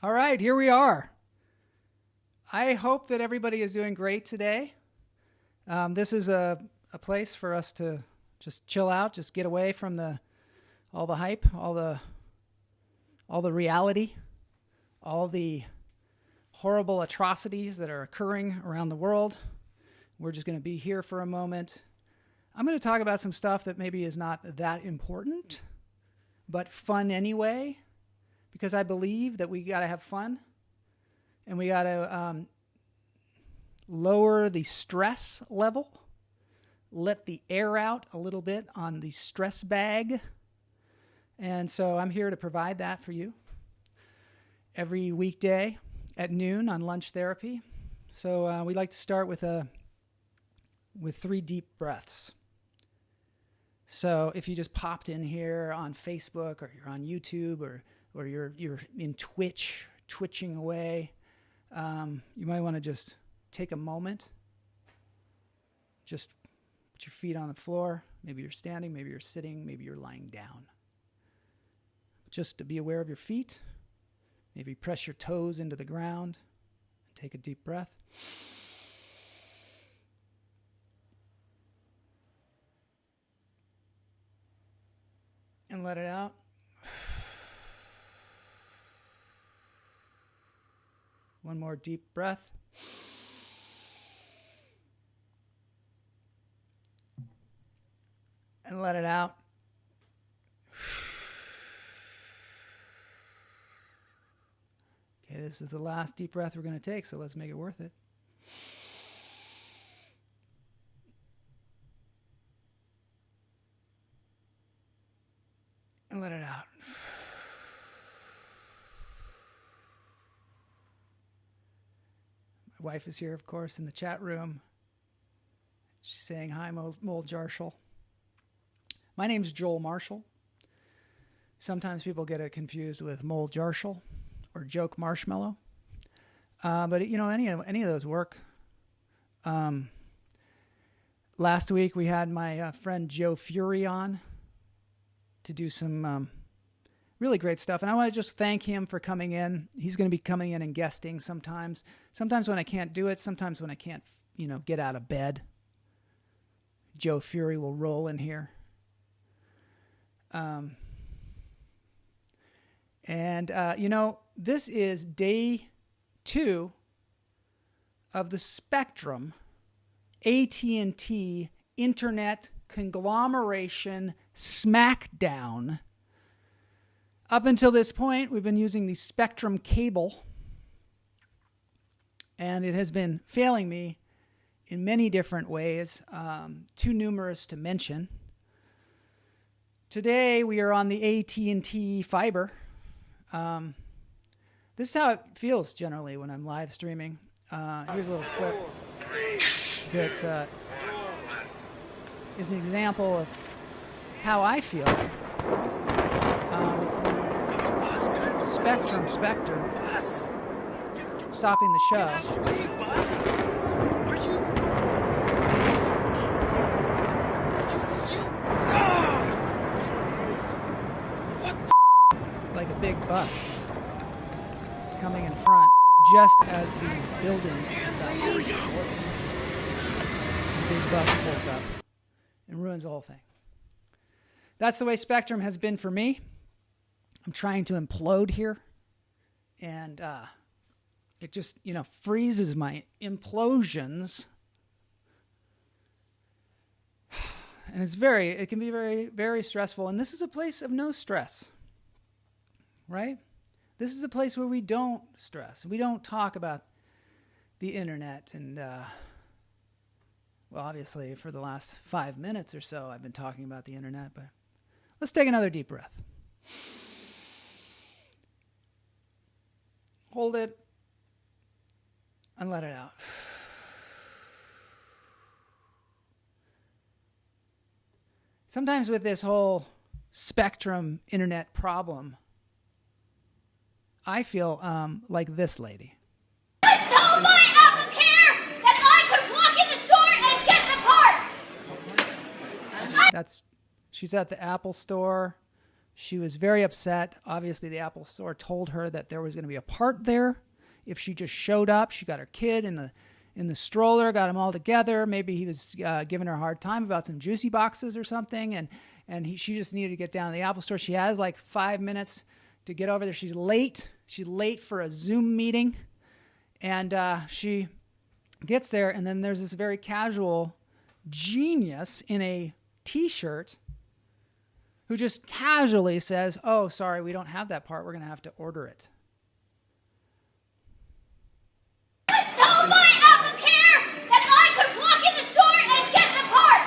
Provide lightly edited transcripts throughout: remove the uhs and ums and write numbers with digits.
All right, here we are. I hope that everybody is doing great today. This is a place for us to just chill out, just get away from all the hype, all the reality, all the horrible atrocities that are occurring around the world. We're just going to be here for a moment. I'm going to talk about some stuff that maybe is not that important, but fun anyway, because I believe that we got to have fun and we got to lower the stress level, let the air out a little bit on the stress bag. And so I'm here to provide that for you every weekday at noon on Lunch Therapy. So we like to start with 3 deep breaths. So if you just popped in here on Facebook or you're on YouTube or you're in twitching away, you might want to just take a moment. Just put your feet on the floor. Maybe you're standing, maybe you're sitting, maybe you're lying down. Just to be aware of your feet. Maybe press your toes into the ground and take a deep breath. And let it out. One more deep breath. And let it out. Okay, this is the last deep breath we're going to take, so let's make it worth it. And let it out. My wife is here, of course, in the chat room. She's saying hi, Mole Jarshal. My name's Joel Marshall. Sometimes people get it confused with Mole Jarshal or Joke Marshmallow. But, you know, any of those work. Last week we had my friend Joe Fury on to do some really great stuff. And I want to just thank him for coming in. He's going to be coming in and guesting sometimes. Sometimes when I can't do it, sometimes when I can't, get out of bed, Joe Fury will roll in here. This is day 2 of the Spectrum AT&T Internet Conglomeration Smackdown. Up until this point, we've been using the Spectrum cable, and it has been failing me in many different ways, too numerous to mention. Today, we are on the AT&T fiber. This is how it feels generally when I'm live streaming. Here's a little clip that is an example of how I feel with the Spectrum Spectre stopping the show. Like a big bus coming in front just as the building is about to be destroyed. The big bus pulls up and ruins the whole thing. That's the way Spectrum has been for me. I'm trying to implode here, and it just, freezes my implosions. And it can be very, very stressful. And this is a place of no stress, right? This is a place where we don't stress. We don't talk about the internet. And, obviously for the last 5 minutes or so, I've been talking about the internet, but let's take another deep breath. Hold it and let it out. Sometimes with this whole Spectrum internet problem, I feel like this lady. I was told by Apple Care that I could walk in the store and get the part. She's at the Apple store She was very upset. Obviously, the Apple Store told her that there was going to be a part there. If she just showed up, she got her kid in the stroller, got them all together. Maybe he was giving her a hard time about some juicy boxes or something, and she just needed to get down to the Apple Store. She has like 5 minutes to get over there. She's late. She's late for a Zoom meeting, and she gets there, and then there's this very casual genius in a T-shirt who just casually says, "Oh, sorry, we don't have that part. We're going to have to order it." I was told by Apple Care that I could walk in the store and get the part.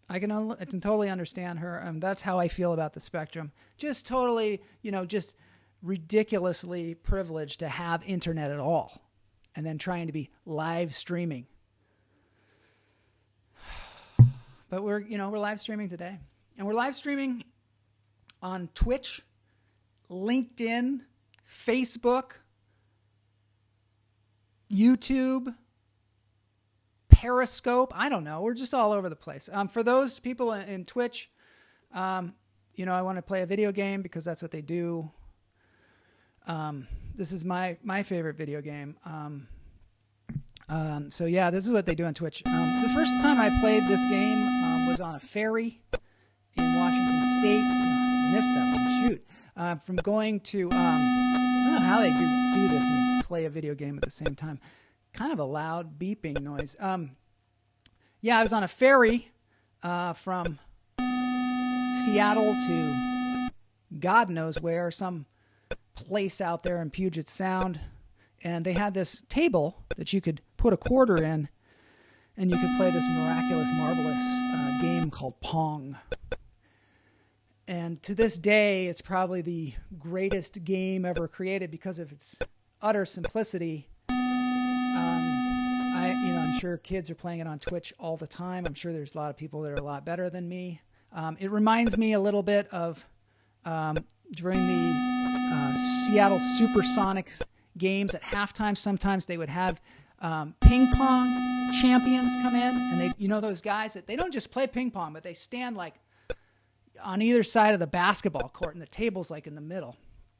I can totally understand her. That's how I feel about the Spectrum. Just totally, just ridiculously privileged to have internet at all, and then trying to be live streaming. But we're live streaming today, and we're live streaming on Twitch, LinkedIn, Facebook, YouTube, Periscope. I don't know. We're just all over the place. For those people in Twitch, I want to play a video game because that's what they do. This is my favorite video game. So yeah, this is what they do on Twitch. The first time I played this game was on a ferry in Washington State. I missed that one. Shoot. From going to, I don't know how they do this and play a video game at the same time. Kind of a loud beeping noise. Yeah, I was on a ferry from Seattle to God knows where, some place out there in Puget Sound. And they had this table that you could put a quarter in, and you could play this miraculous, marvelous game called Pong. And to this day, it's probably the greatest game ever created because of its utter simplicity. I'm sure kids are playing it on Twitch all the time. I'm sure there's a lot of people that are a lot better than me. It reminds me a little bit of during the Seattle Supersonics games at halftime. Sometimes they would have ping pong champions come in, and those guys that they don't just play ping pong, but they stand like on either side of the basketball court, and the table's like in the middle.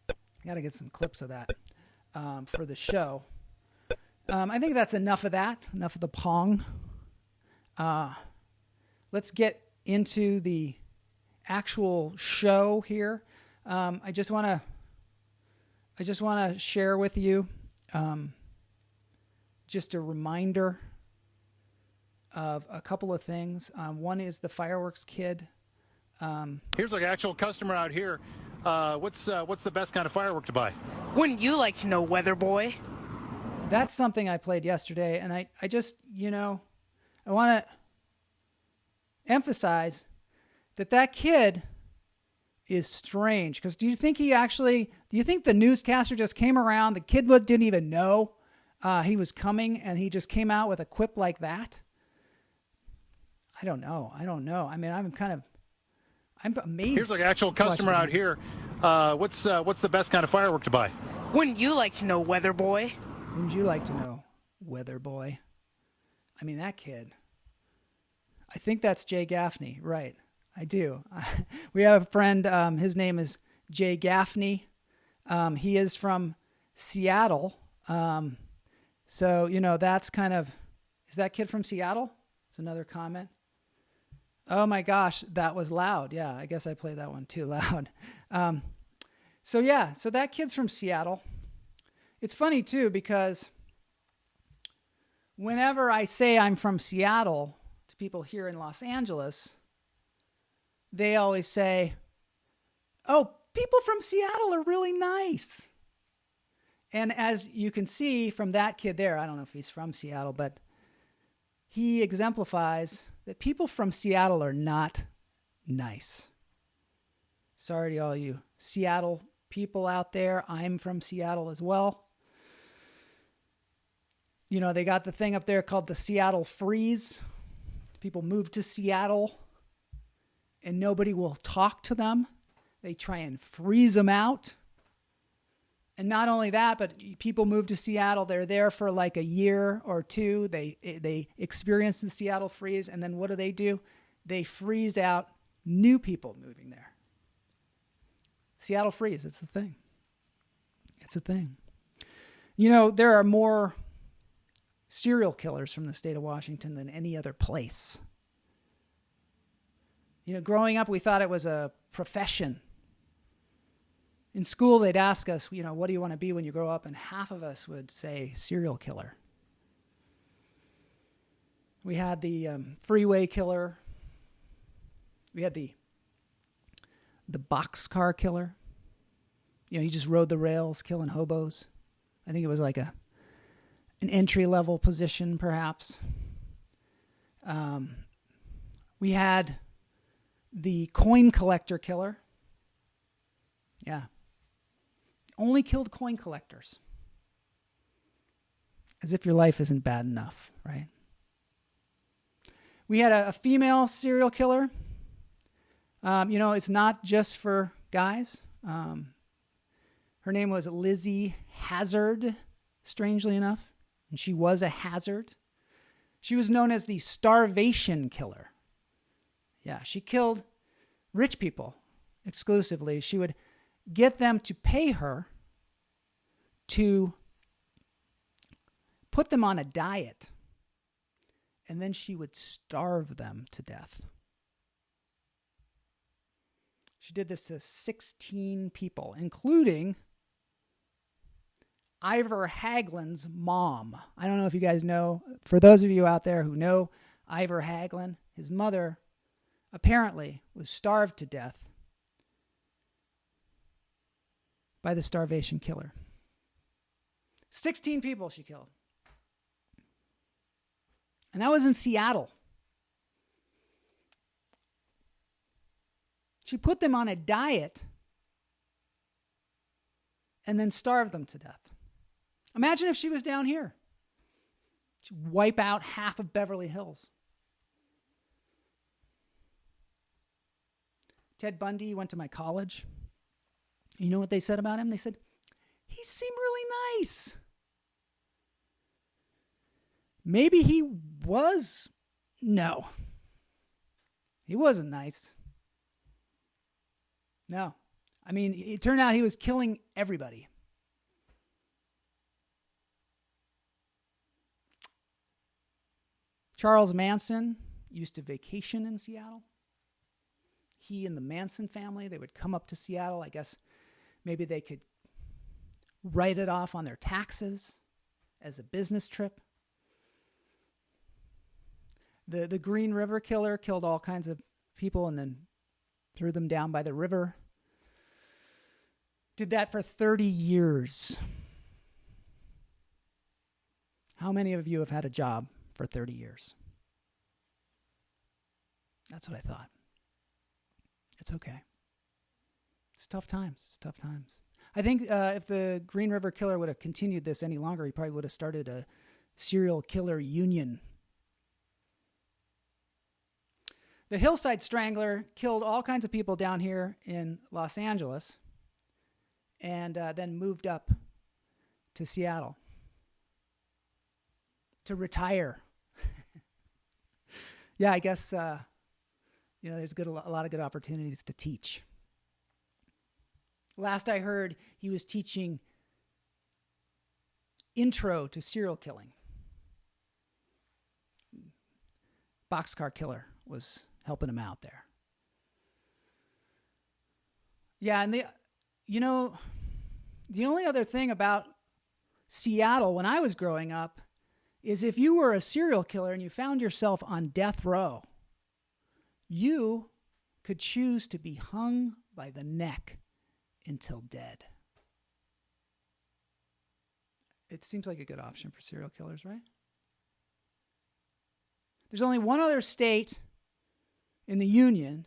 I got to get some clips of that for the show. I think that's enough of that. Enough of the Pong. Let's get into the actual show here. I just want to share with you just a reminder of a couple of things. One is the fireworks kid. Here's an actual customer out here. What's the best kind of firework to buy? Wouldn't you like to know, Weather Boy? That's something I played yesterday, and I just, I want to emphasize that kid is strange. Because do you think the newscaster just came around, the kid didn't even know he was coming, and he just came out with a quip like that? I don't know. I mean, I'm amazed. Here's an actual customer out here. What's the best kind of firework to buy? Wouldn't you like to know, Weather Boy? Wouldn't you like to know, Weather Boy? I mean, that kid. I think that's Jay Gaffney, right? I do. We have a friend. His name is Jay Gaffney. He is from Seattle. So, that's kind of... Is that kid from Seattle? It's another comment. Oh, my gosh, that was loud. Yeah, I guess I played that one too loud. So that kid's from Seattle. It's funny, too, because whenever I say I'm from Seattle to people here in Los Angeles, they always say, "Oh, people from Seattle are really nice." And as you can see from that kid there, I don't know if he's from Seattle, but he exemplifies that people from Seattle are not nice. Sorry to all you Seattle people out there. I'm from Seattle as well. They got the thing up there called the Seattle Freeze. People move to Seattle and nobody will talk to them. They try and freeze them out. And not only that, but people move to Seattle. They're there for like a year or two. They experience the Seattle freeze. And then what do? They freeze out New people moving there. Seattle freeze. It's a thing. It's a thing. You know, there are more serial killers from the state of Washington than any other place. You know, growing up, we thought it was a profession. In school, they'd ask us, you know, what do you want to be when you grow up? And half of us would say serial killer. We had the freeway killer. We had the boxcar killer. You know, he just rode the rails, killing hobos. I think it was like an entry-level position, perhaps. We had the coin collector killer. Yeah. Only killed coin collectors. As if your life isn't bad enough, right? We had a female serial killer. You know, it's not just for guys. Her name was Lizzie Hazard, strangely enough. And she was a hazard. She was known as the starvation killer. Yeah, she killed rich people exclusively. She would get them to pay her to put them on a diet. And then she would starve them to death. She did this to 16 people, including Ivor Hagelin's mom. I don't know if you guys know. For those of you out there who know Ivor Hagelin, his mother apparently was starved to death by the starvation killer. 16 people she killed. And that was in Seattle. She put them on a diet and then starved them to death. Imagine if she was down here. She'd wipe out half of Beverly Hills. Ted Bundy went to my college. You know what they said about him? They said, he seemed really nice. Maybe he was. No. He wasn't nice. No. I mean, it turned out he was killing everybody. Charles Manson used to vacation in Seattle. He and the Manson family, they would come up to Seattle. I guess maybe they could write it off on their taxes as a business trip. The Green River Killer killed all kinds of people and then threw them down by the river. Did that for 30 years. How many of you have had a job for 30 years? That's what I thought. It's okay. It's tough times. It's tough times. I think if the Green River Killer would have continued this any longer, he probably would have started a serial killer union. The Hillside Strangler killed all kinds of people down here in Los Angeles and then moved up to Seattle to retire. Yeah, I guess there's a lot of good opportunities to teach. Last I heard, he was teaching intro to serial killing. Boxcar Killer was helping him out there. Yeah, and the only other thing about Seattle when I was growing up is if you were a serial killer and you found yourself on death row, you could choose to be hung by the neck until dead. It seems like a good option for serial killers, right? There's only one other state in the Union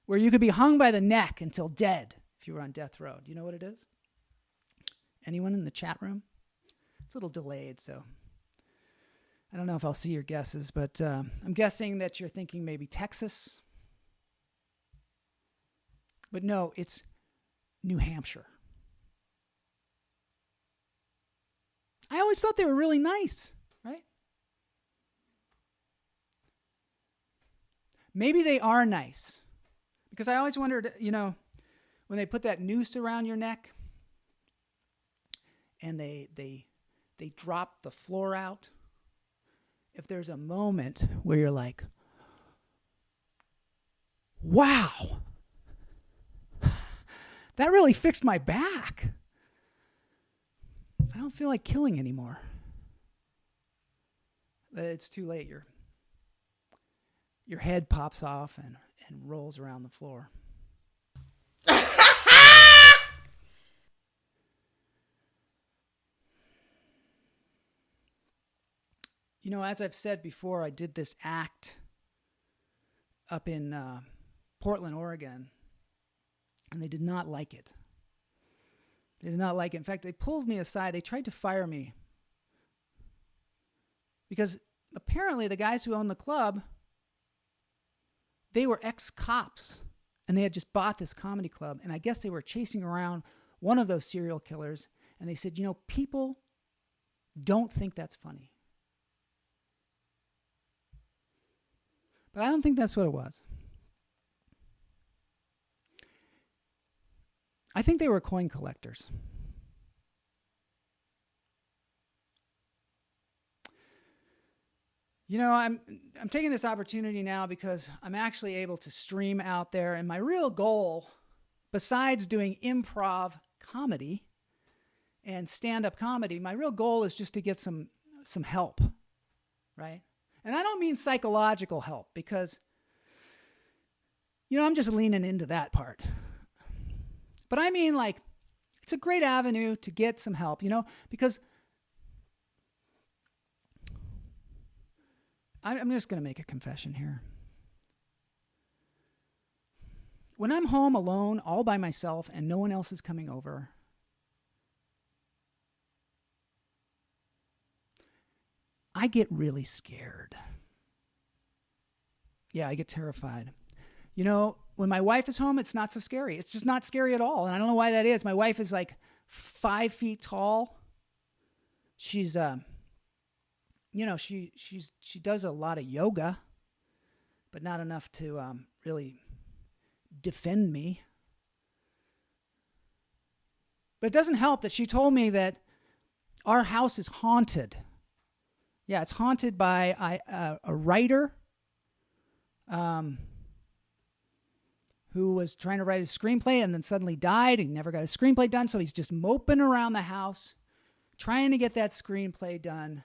where you could be hung by the neck until dead if you were on death row. Do you know what it is? Anyone in the chat room? It's a little delayed, so I don't know if I'll see your guesses, but I'm guessing that you're thinking maybe Texas. But no, it's New Hampshire. I always thought they were really nice, right? Maybe they are nice. Because I always wondered, when they put that noose around your neck and they drop the floor out, if there's a moment where you're like, wow, that really fixed my back. I don't feel like killing anymore. But it's too late. Your head pops off and rolls around the floor. As I've said before, I did this act up in Portland, Oregon, and they did not like it. They did not like it. In fact, they pulled me aside. They tried to fire me because apparently the guys who own the club, they were ex-cops, and they had just bought this comedy club, and I guess they were chasing around one of those serial killers, and they said, people don't think that's funny. But I don't think that's what it was. I think they were coin collectors. I'm taking this opportunity now because I'm actually able to stream out there, and my real goal, besides doing improv comedy and stand-up comedy, my real goal is just to get some help, right? And I don't mean psychological help because, I'm just leaning into that part. But I mean, it's a great avenue to get some help, because I'm just going to make a confession here. When I'm home alone, all by myself, and no one else is coming over, I get really scared. Yeah, I get terrified. When my wife is home, it's not so scary. It's just not scary at all. And I don't know why that is. My wife is like 5 feet tall. She's, she does a lot of yoga, but not enough to really defend me. But it doesn't help that she told me that our house is haunted. Yeah, it's haunted by a writer who was trying to write a screenplay and then suddenly died. He never got a screenplay done, so he's just moping around the house trying to get that screenplay done.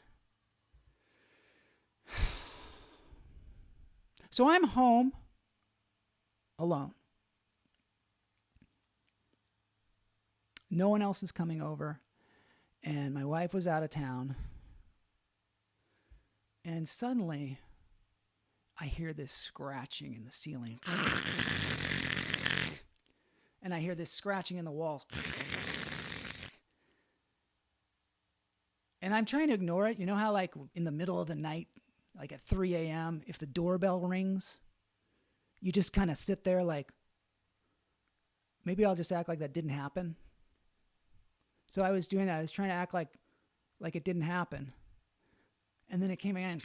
So I'm home alone. No one else is coming over, and my wife was out of town. And suddenly, I hear this scratching in the ceiling. And I hear this scratching in the walls. And I'm trying to ignore it. You know how in the middle of the night, like at 3 a.m., if the doorbell rings, you just kind of sit there maybe I'll just act like that didn't happen. So I was doing that. I was trying to act like it didn't happen. And then it came again.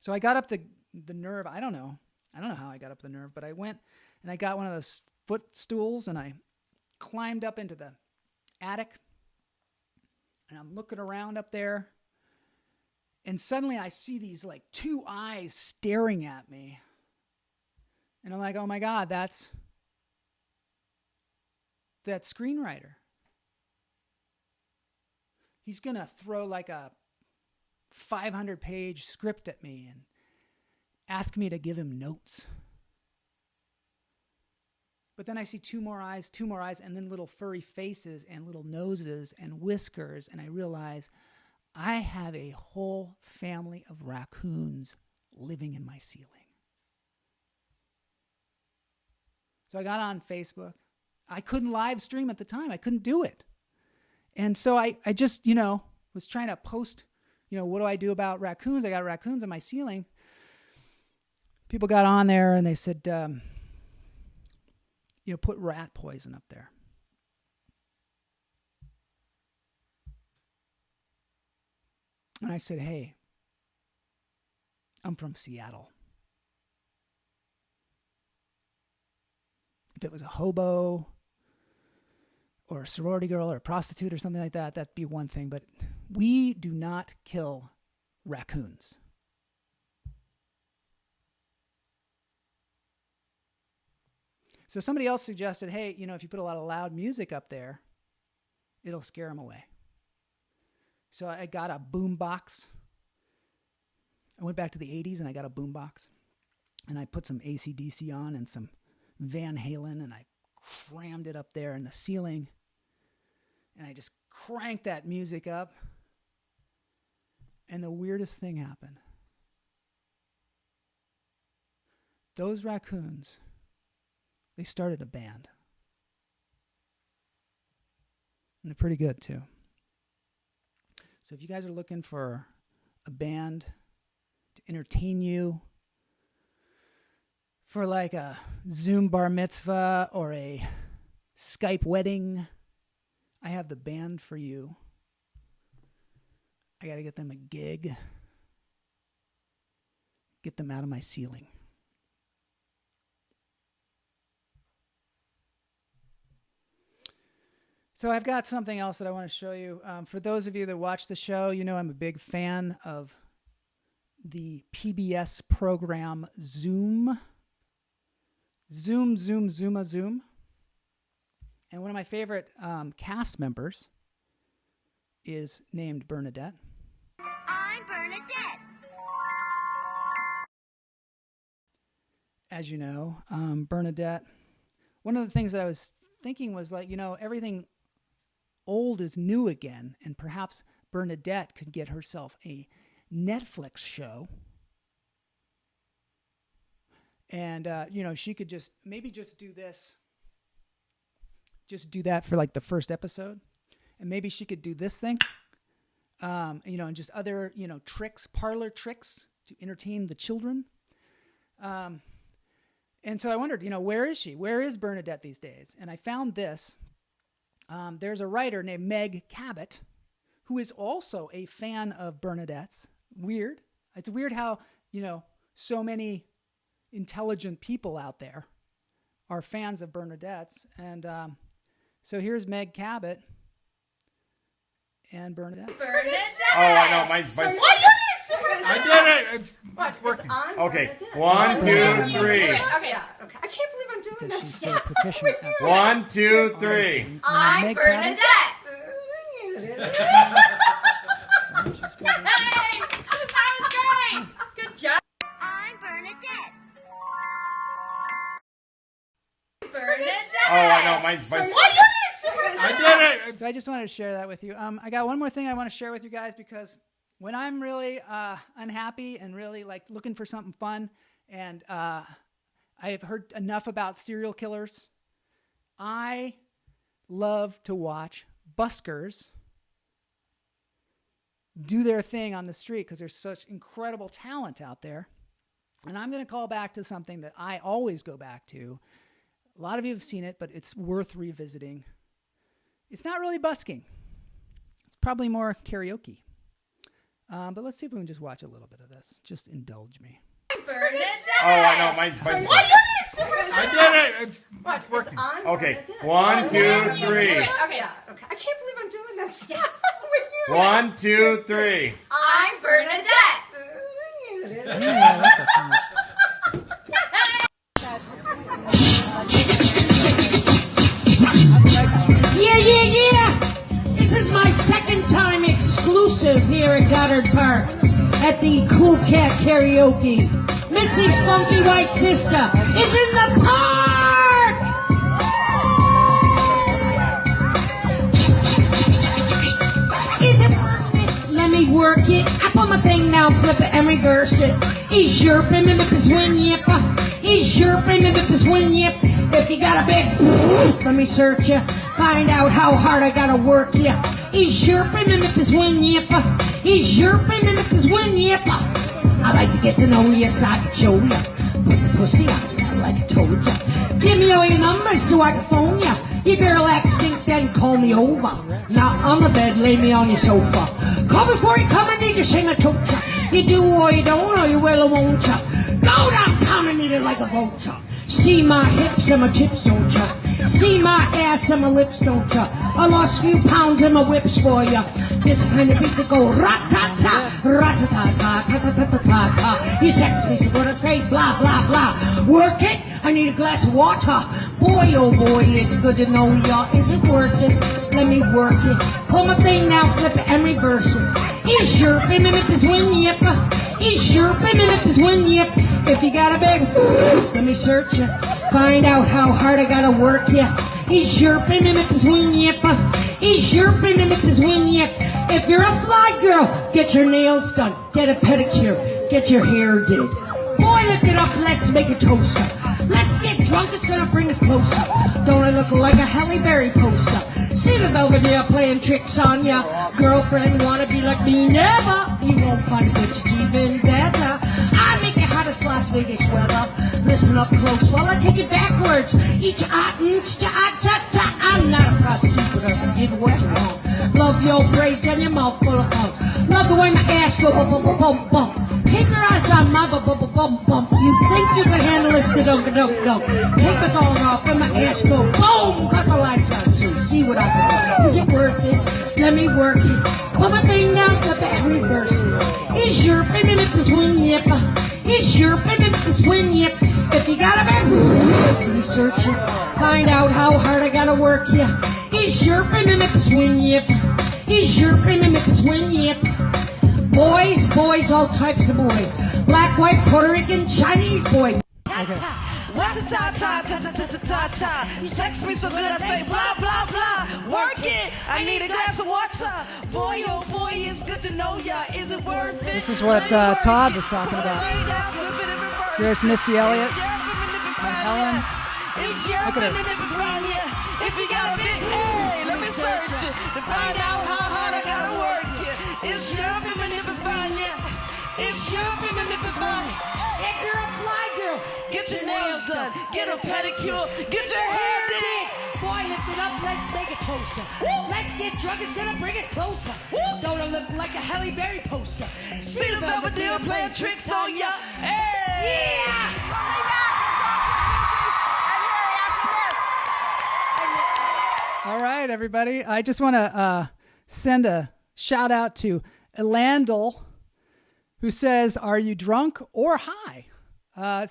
So I got up the nerve. I don't know how I got up the nerve, but I went and I got one of those footstools and I climbed up into the attic. And I'm looking around up there. And suddenly I see these 2 eyes staring at me. And I'm like, oh my God, that's that screenwriter. He's going to throw a 500-page script at me and ask me to give him notes. But then I see two more eyes, and then little furry faces and little noses and whiskers, and I realize I have a whole family of raccoons living in my ceiling. So I got on Facebook. I couldn't live stream at the time. I couldn't do it. And so I just, was trying to post, what do I do about raccoons? I got raccoons in my ceiling. People got on there and they said, put rat poison up there. And I said, hey, I'm from Seattle. If it was a hobo or a sorority girl or a prostitute or something like that, that'd be one thing. But we do not kill raccoons. So somebody else suggested, hey, if you put a lot of loud music up there, it'll scare them away. So I got a boom box. I went back to the 80s and I got a boom box. And I put some AC/DC on and some Van Halen, and I crammed it up there in the ceiling. And I just cranked that music up. And the weirdest thing happened. Those raccoons, they started a band. And they're pretty good too. So if you guys are looking for a band to entertain you for like a Zoom bar mitzvah or a Skype wedding, I have the band for you. I got to get them a gig. Get them out of my ceiling. So I've got something else that I want to show you. For those of you that watch the show, I'm a big fan of the PBS program Zoom. Zoom. And one of my favorite cast members is named Bernadette. I'm Bernadette. As you know, Bernadette, one of the things that I was thinking was like, everything old is new again, and perhaps Bernadette could get herself a Netflix show. And, she could just do this. Just do that for like the first episode. And maybe she could do this thing, and just other, tricks, parlor tricks to entertain the children. And so I wondered, where is she? Where is Bernadette these days? And I found this. There's a writer named Meg Cabot, who is also a fan of Bernadette's. Weird. It's weird how, so many intelligent people out there are fans of Bernadette's. And so here's Meg Cabot and Bernadette. Bernadette! Oh, I know. Mine's. Why you answer? I did it. It's working. It's on Okay. Bernadette. 1, 2, 3. Okay. Yeah, okay. I can't believe I'm doing Because this. she's so proficient at that. 1, 2, 3. I'm Meg Bernadette! Cabot? She's good. Hey! That was great! Good job. I'm Bernadette. Bernadette! Oh, I know. Mine's. Why you answer? I did it. So I just wanted to share that with you. I got one more thing I want to share with you guys, because when I'm really unhappy and really like looking for something fun, and I have heard enough about serial killers, I love to watch buskers do their thing on the street, because there's such incredible talent out there. And I'm going to call back to something that I always go back to. A lot of you have seen it, but it's worth revisiting. It's not really busking. It's probably more karaoke. But let's see if we can just watch a little bit of this. Just indulge me. Bernadette! Oh, I know. Mine's. Why you answer? I did it. It's working. It's on Okay. Bernadette. 1, 2, 3. Okay. Yeah, okay. I can't believe I'm doing this. Yes. With you. 1, 2, 3. I'm Bernadette! I like that so much. Yeah. This is my second time exclusive here at Goddard Park at the Cool Cat Karaoke. Missy's funky white sister is in the park! Is it worth it? Let me work it. Up on my thing now, flip it and reverse it. Is your primitive this win yip? Is your primitive this win yip? If you got a big let me search ya. Find out how hard I gotta work ya. Is your primitive this win yip? Is your primitive this win yip? I like to get to know you so I can show ya. Put the pussy on ya like I told ya. Give me all your numbers so I can phone ya. You better like stinks then call me over. Not on the bed, lay me on your sofa. Call before you come, I need to sing a tocha. You do or you don't, or you will or won't ya. Go downtown and eat it like a vulture. See my hips and my tips, don't ya? See my ass and my lips, don't ya? I lost a few pounds in my whips for ya. This kind of beat that go rat-ta-ta, rat-ta-ta-ta, ta-ta-ta-ta-ta. You sex me, so what I say, blah, blah, blah. Work it, I need a glass of water. Boy, oh boy, it's good to know ya. Is it worth it? Let me work it. Pull my thing now, flip it and reverse it. Is your payment if this win yip? Is your payment if this win yip? If you got a big, let me search ya. Find out how hard I gotta work ya. Is your payment if this win yip? Is your payment if this win yip? If you're a fly girl, get your nails done, get a pedicure, get your hair did. Boy, lift it up, let's make a toaster. Let's get drunk, it's gonna bring us closer. Don't I look like a Halle Berry poster? See the Belvedere playing tricks on ya. Girlfriend wanna be like me? Never. You won't find a bitch even better. I make it hot as Las Vegas weather. Listen up close while I take it backwards. Each ta. I'm not a prostitute, but I can give what you want. Love your braids and your mouth full of hunks. Love the way my ass go bump, bump, bump, bump. Keep your eyes on my bump, bump, bump, bump. You think you can handle this? Dunk. Take my phone off and my ass go boom. Cut the lights on too. See what I can do. Is it worth it? Let me work it. Put my thing down, flip it and reverse it. Is your payment if this win yip? Is your payment if this win yip? If you got a bad research it. Find out how hard I gotta work ya. Is your payment if this win yip? Is your payment if this win yip? Boys, all types of boys. Black, white, Puerto Rican, Chinese boys. Rat-ta-ta-ta-ta-ta-ta-ta-ta. You sex me so good I say blah, blah, blah. Work it, I need a glass of water. Boy, oh boy, it's good to know ya. Is it worth it? This is what Todd was talking about. Here's Missy Elliott. Helen. Look at her. If you got a big, hey, let me search it to find out how hard I gotta work it. It's your women if it's fine, yeah. It's your women if it's fine. If you're a fly girl, get your nails done, get a pedicure, get your hair did. Boy, lift it up, let's make a toaster. Let's get drunk, it's gonna bring us closer. Don't I look like a Halle Berry poster? See the Belvedere playing tricks on ya. Hey! Yeah! All right, everybody. I just want to send a shout out to Elandel, who says, "Are you drunk or high?"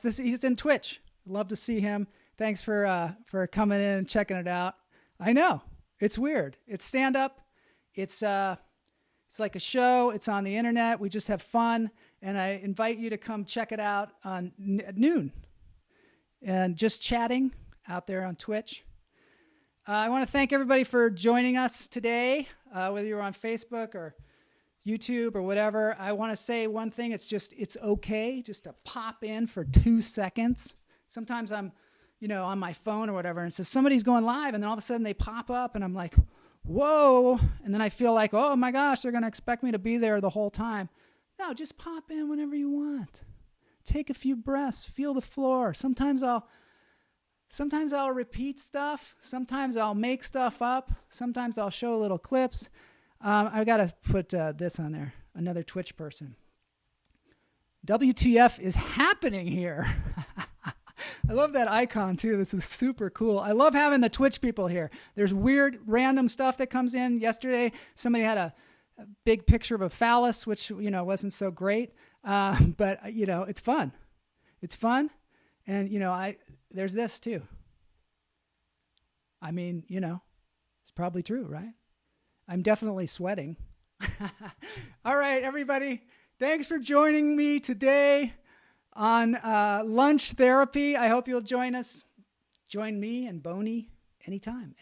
He's in Twitch. Love to see him. Thanks for coming in and checking it out. I know it's weird. It's stand up. It's like a show. It's on the internet. We just have fun, and I invite you to come check it out at noon, and just chatting out there on Twitch. I want to thank everybody for joining us today, whether you're on Facebook or YouTube or whatever. I want to say one thing. It's okay just to pop in for 2 seconds. Sometimes I'm, on my phone or whatever, and it says somebody's going live, and then all of a sudden they pop up, and I'm like, whoa. And then I feel like, oh my gosh, they're going to expect me to be there the whole time. No, just pop in whenever you want. Take a few breaths. Feel the floor. Sometimes I'll repeat stuff. Sometimes I'll make stuff up. Sometimes I'll show little clips. I got to put this on there. Another Twitch person. WTF is happening here. I love that icon too. This is super cool. I love having the Twitch people here. There's weird random stuff that comes in. Yesterday, somebody had a big picture of a phallus, which, wasn't so great. But it's fun. It's fun. And, there's this too. I mean, it's probably true, right? I'm definitely sweating. All right, everybody. Thanks for joining me today on Lunch Therapy. I hope you'll join us. Join me and Boney anytime.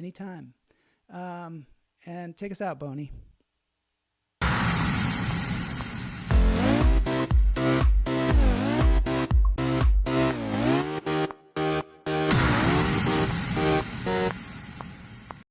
And take us out, Boney.